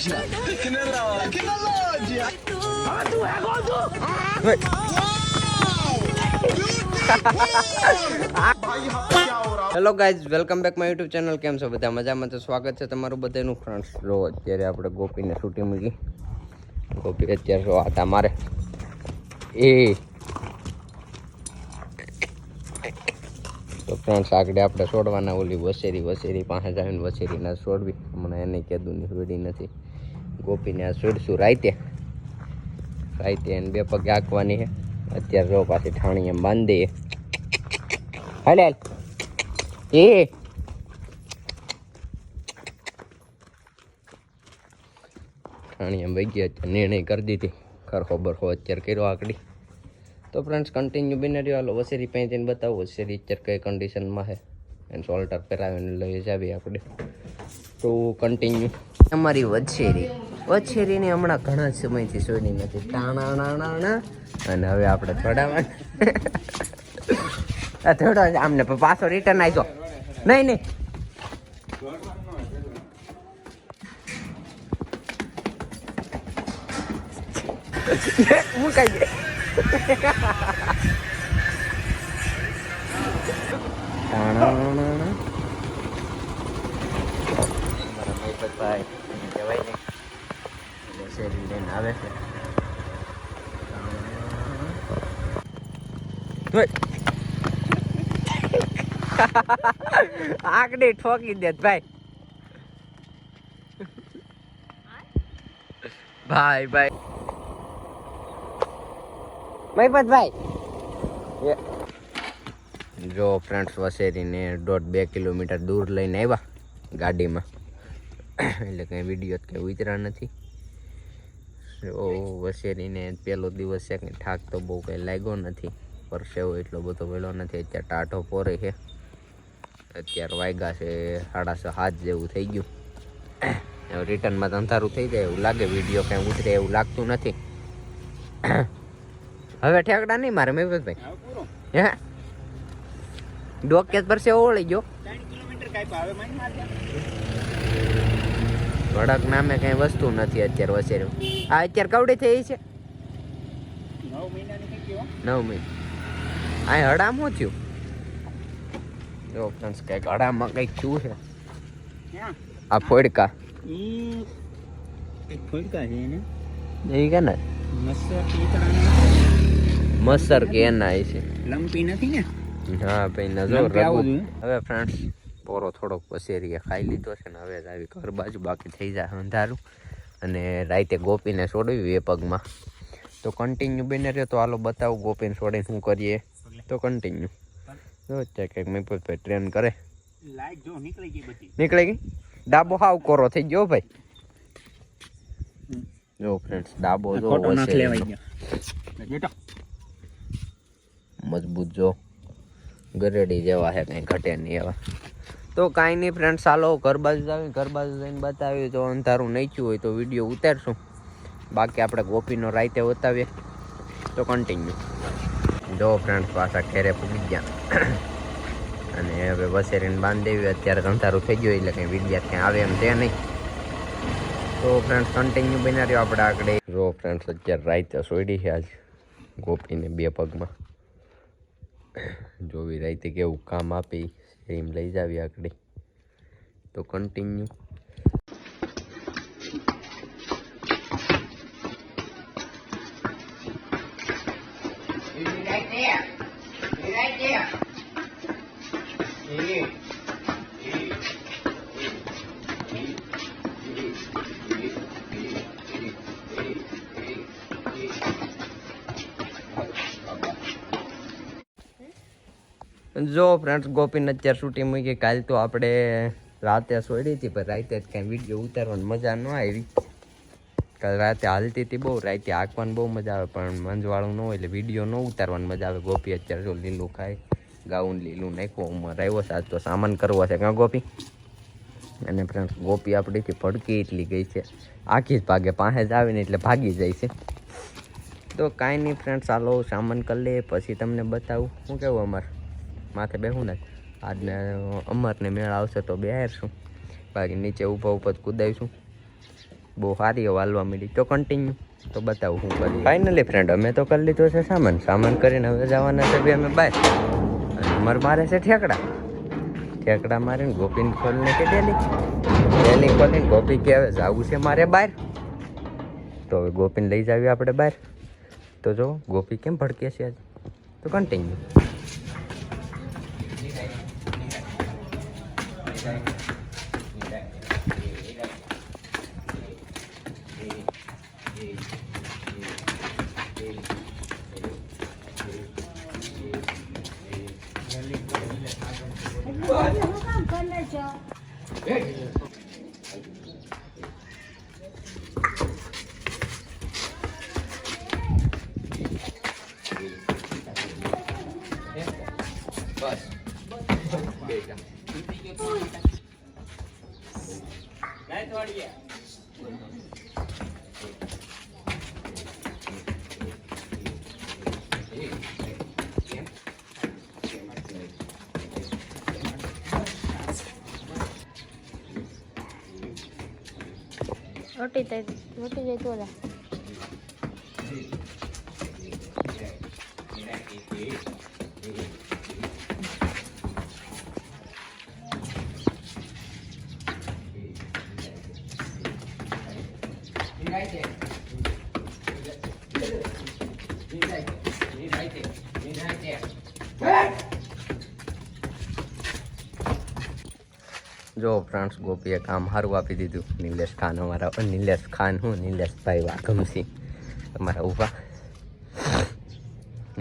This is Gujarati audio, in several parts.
Hello guys, welcome back my YouTube channel. કેમ છો બધા? મજામાં? તો સ્વાગત છે તમારું બધાનું. ફ્રેન્ડ્સ જો અત્યારે આપણે ગોપીને શૂટિંગ મૂકી. ગોપી અત્યારે જો આટા મારે તો ફ્રેન્ડ્સ આગળ આપણે છોડવાના ઓલી વસેરી પાસે જઈને વસેરીના છોડવી. હમણાં એને કીધું ની છોડી નથી. ગોપીને આ છોડશું રાતે એને બે પગે આંકવાની છે. અત્યારે જો પાછી ઠાણી એમ બાંધી દઈએ. હાલ હાલ ઠાણી એમ વહી ગઈ. અત્યારે નિર્ણય કરી દીધી. ખરખો બરખો અત્યારે કર્યો આકડી. તો ફ્રેન્ડ્સ કન્ટિન્યુ બની રહ્યો. હાલો વસેરી પહેરીને બતાવો વસેરી અત્યારે કઈ કન્ડિશનમાં છે. એને સોલ્ટર પહેરાવીને લઈ જાવી આપણે. તો કન્ટિન્યુ અમારી વછેરીને હમણાં ઘણા સમયથી સોની નથી. ટાણા અને હવે આપણે થોડામાં થોડો આમને પાછો રિટર્ન આવજો. નહીં મુકાઈ જાય. ભાઈ કહેવાય ને શેરી લઈને આવે છે. આંકડી ઠોકી દે ભાઈ. ભાઈ મહિપતભાઈ જો ફ્રેન્ડ્સ વસેરીને 1.5-2 કિલોમીટર દૂર લઈને આવ્યા ગાડીમાં. એટલે કંઈ વિડીયો કંઈ ઉતરા નથી. વસેરીને પહેલો દિવસ છે, કંઈ ઠાક તો બહુ કંઈ લાગ્યો નથી. પરસેવો એટલો બધો વેલો નથી. અત્યારે ટાઢો પોરે છે. અત્યારે વાગ્યા છે 6:30 જેવું થઈ ગયું. રિટર્નમાં અંધારું થઈ જાય એવું લાગે. વિડીયો કંઈ ઉતરે એવું લાગતું નથી. હવે ઠેકડા નહીં મારે મહેશભાઈ. હે ડોકેજ પર છે ઓળી ગયો. વડક નામે કઈ વસ્તુ નથી અત્યારે વસેરી. આ અત્યારે કવડી થઈ છે 9 મહિના. આ હડામ શું થયું? જો ફ્રેન્ડ્સ કંઈક હડામાં કંઈક થયું છે. આ ફોડકા એ કે ને મસર કે એના છે. લંપી નથી ને? હા ભાઈ નજો. હવે ફ્રેન્ડ્સ પોરો થોડોક વસેરીએ ખાઈ લીધો છે ને હવે આવી ઘર બાજુ બાકી થઈ જાય અંધારું. અને રાતે ગોપીને છોડવી એ પગમાં. તો કન્ટિન્યુ બને રહ્યો. તો હાલો બતાવું ગોપીને છોડીને શું કરીએ. તો કન્ટિન્યુ જો અત્યારે કંઈક મહિપતભાઈ ટ્રેન કરે. નીકળી ગઈ. ડાબો હાવ કોરો થઈ ગયો ભાઈ. જો ફ્રેન્ડ્સ ડાબો જો મજબૂત જો ગરેડી જેવા છે, કંઈ ઘટે નહીં એવા. તો કાંઈ નહીં ફ્રેન્ડ્સ, ચાલો ઘર બાજુ જઈને બતાવીએ. તો અંધારું નહીં થયું હોય તો વિડીયો ઉતારશું. બાકી આપણે ગોપીનો રાતે બતાવીએ. તો કન્ટિન્યુ જો ફ્રેન્ડ્સ પાછા ઘેરે પૂગી ગયા. અને હવે વસેરીને બાંધી દેવી. અત્યારે અંધારું થઈ ગયું એટલે કંઈ વિડીયો ક્યાં આવે એમ છે નહીં. તો ફ્રેન્ડ્સ કન્ટિન્યુ બના રહ્યો આપણે આગળ. જો ફ્રેન્ડ્સ અત્યારે રાતે સોડી છે આજ ગોપીને 2 પગમાં. જોવી રાતે કેવું કામ આપી એમ લઈ જાવી આગળ. તો કન્ટિન્યુ જો ફ્રેન્ડ્સ ગોપીને અત્યારે શૂટિંગ મૂકી. કાલ તો આપણે રાતે છોડી હતી પણ રાતે જ કાંઈ વિડીયો ઉતારવાની મજા ન આવી. કાલ રાતે હાલતી હતી બહુ. રાતે આંકવાની બહુ મજા આવે પણ મંજવાળું ન હોય એટલે વિડીયો ન ઉતારવાની મજા આવે. ગોપી અત્યારે જો લીલું ખાય, ગાઉન લીલું નાખ્યું. ઉંમર આવ્યો છે આજ તો સામાન કરવો છે કાં ગોપી. અને ફ્રેન્ડ્સ ગોપી આપણીથી ભડકી એટલી ગઈ છે. આખી જ ભાગે પાસે જ આવીને એટલે ભાગી જાય છે. તો કાંઈ નહીં ફ્રેન્ડ્સ, ચાલો સામાન કરી લે પછી તમને બતાવું. શું કેવું અમારે માથે બેહું ને આજને અમરને મેળ આવશે તો બેહારશું. બાકી નીચે ઊભા જ કૂદાવીશું. બહુ સારી વાલવા મળી. તો કન્ટિન્યુ તો બતાવું શું કરીએ. ફાઇનલી ફ્રેન્ડ અમે તો કરી લીધો છે સામાન કરીને હવે જવાના છે અમે બહાર. અને અમારે મારે છે ઠેકડા મારીને ગોપીને ખોલીને કે ડેલી ખોલીને ગોપી કે હવે જવું છે મારે બહાર. તો હવે ગોપીને લઈ જાવી આપણે બહાર. તો જો ગોપી કેમ ભડકે છે આજે. તો કન્ટિન્યુ. રોટી જાય તો જો ફ્રેન્ડ્સ ગોપીએ કામ સારું આપી દીધું. નિલેશ ખાન અમારા નિલેશભાઈ વાઘમસિંહ તમારા ઊભા.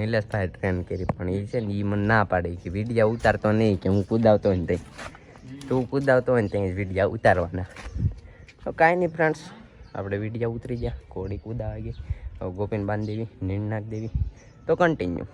નિલેશભાઈ ટ્રેન કરી પણ એ છે ને એ મને ના પાડે કે વિડીયા ઉતારતો નહીં, કે હું કૂદાવતો હોય ને ત્યાં તું કૂદાવતો હોય ને ત્યાં વિડીયા ઉતારવાના. તો કાંઈ નહીં ફ્રેન્ડ્સ, આપણે વિડીયા ઉતરી ગયા, ઘોડી કૂદાવા ગઈ. હવે ગોપીને બાંધી દેવી, નીંદ નાખી દેવી. તો કન્ટિન્યુ.